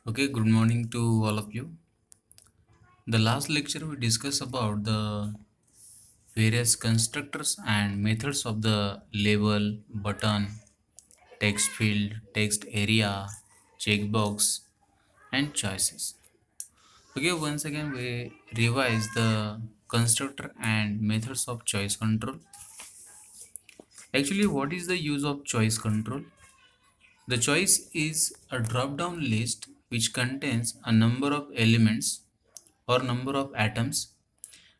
Okay, good morning to all of you. The last lecture we discussed about the various constructors and methods of the label, button, text field, text area, checkbox, and choices. Okay, once again we revise the constructor and methods of choice control. Actually, what is the use of choice control? The choice is a drop-down list which contains a number of elements or number of atoms.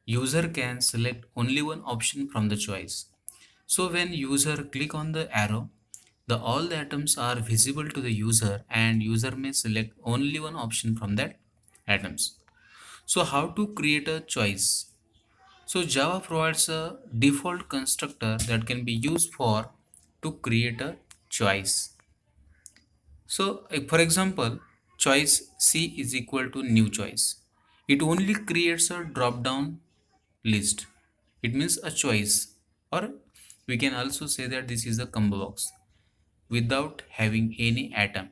User can select only one option from the choice. So when user click on the arrow, the all the atoms are visible to the user and user may select only one option from that atoms. So how to create a choice? So Java provides a default constructor that can be used for to create a choice. So for example, choice C is equal to new choice. It only creates a drop down list. It means a choice, or we can also say that this is a combo box without having any atom.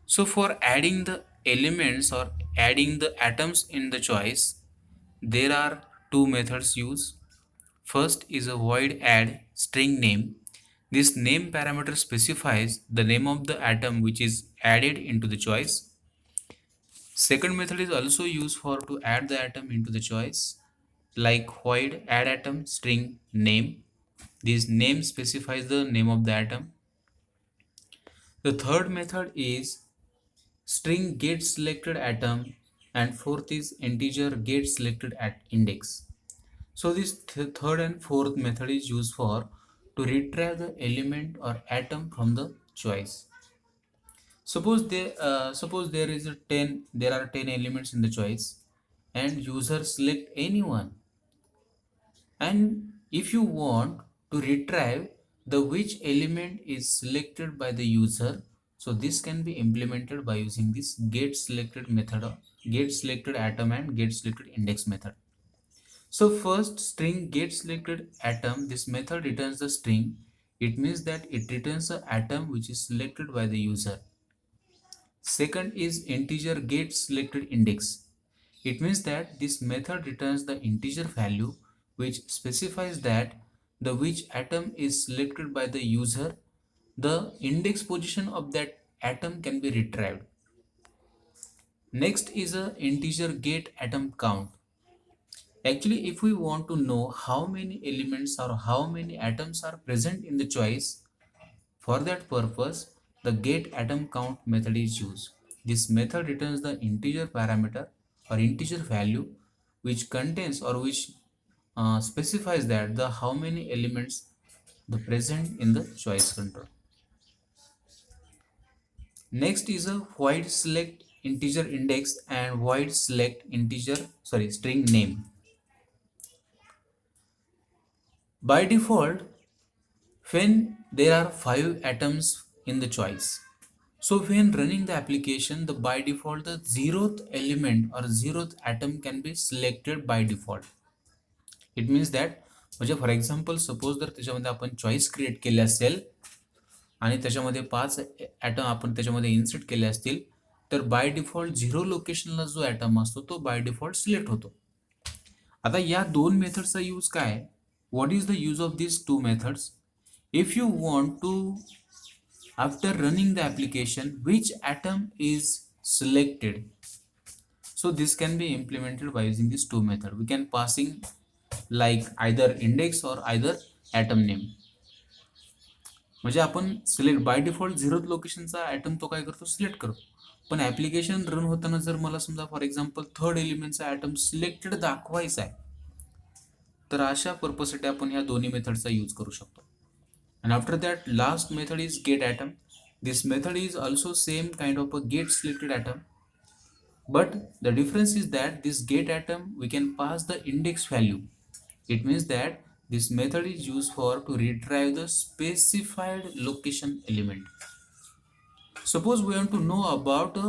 So for adding the elements or adding the atoms in the choice, there are two methods used. First is a void add string name. This name parameter specifies the name of the atom which is added into the choice. Second method is also used for to add the atom into the choice, like void add atom string name. This name specifies the name of the atom. The third method is string get selected atom, and fourth is integer get selected at index. So this third and fourth method is used for to retrieve the element or atom from the choice. Suppose there is a 10 there are 10 elements in the choice and user select any one, and if you want to retrieve the which element is selected by the user, so this can be implemented by using this get selected method of get selected atom and get selected index method. So first string get selected atom, this method returns the string. It means that it returns the atom which is selected by the user. Second is integer get selected index. It means that this method returns the integer value which specifies that the which atom is selected by the user, the index position of that atom can be retrieved. Next is a integer get atom count. Actually, if we want to know how many elements or how many atoms are present in the choice, for that purpose, the get atom count method is used. This method returns the integer parameter or integer value which contains or which specifies that the how many elements the present in the choice control. Next is a void select integer index and void select string name. By default, when there are 5 atoms in the choice, so when running the application, the by default the zeroth element or zeroth atom can be selected by default. It means that म्हणजे for example suppose जर त्याच्यामध्ये आपण choice create केले असेल आणि त्याच्यामध्ये 5 atom आपण त्याच्यामध्ये इन्सर्ट केले असतील, तर बाय डिफॉल्ट 0 लोकेशनला जो ॲटम असतो तो बाय डिफॉल्ट सिलेक्ट होतो. आता या दोन मेथड्सचा यूज काय? What is the use of this two methods? If you want to, after running the application, which atom is selected, so this can be implemented by using this two method. We can passing like either index or either atom name. म्हणजे आपण select by default zeroth लोकेशनचा atom तो काय करतो select करतो, पण application run होताना जर मला समजा फॉर एक्झाम्पल थर्ड एलिमेंटचा ॲटम सिलेक्टेड दाखवायचा आहे, तर अशा पर्पजसाठी आपण ह्या दोन्ही मेथडचा यूज करू शकतो. And after that, last method is get atom. This method is also same kind of a get selected atom, but the difference is that this get atom we can pass the index value. It means that this method is used for to retrieve the specified location element. Suppose we want to know about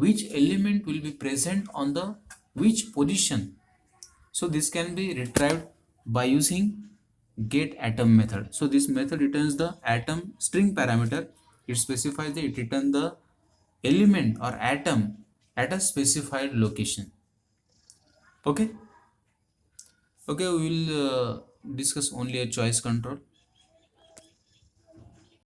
which element will be present on the which position, so this can be retrieved by using get atom method. So this method returns the atom string parameter. It specifies that it return the element or atom at a specified location. Okay, okay, we will discuss only a choice control.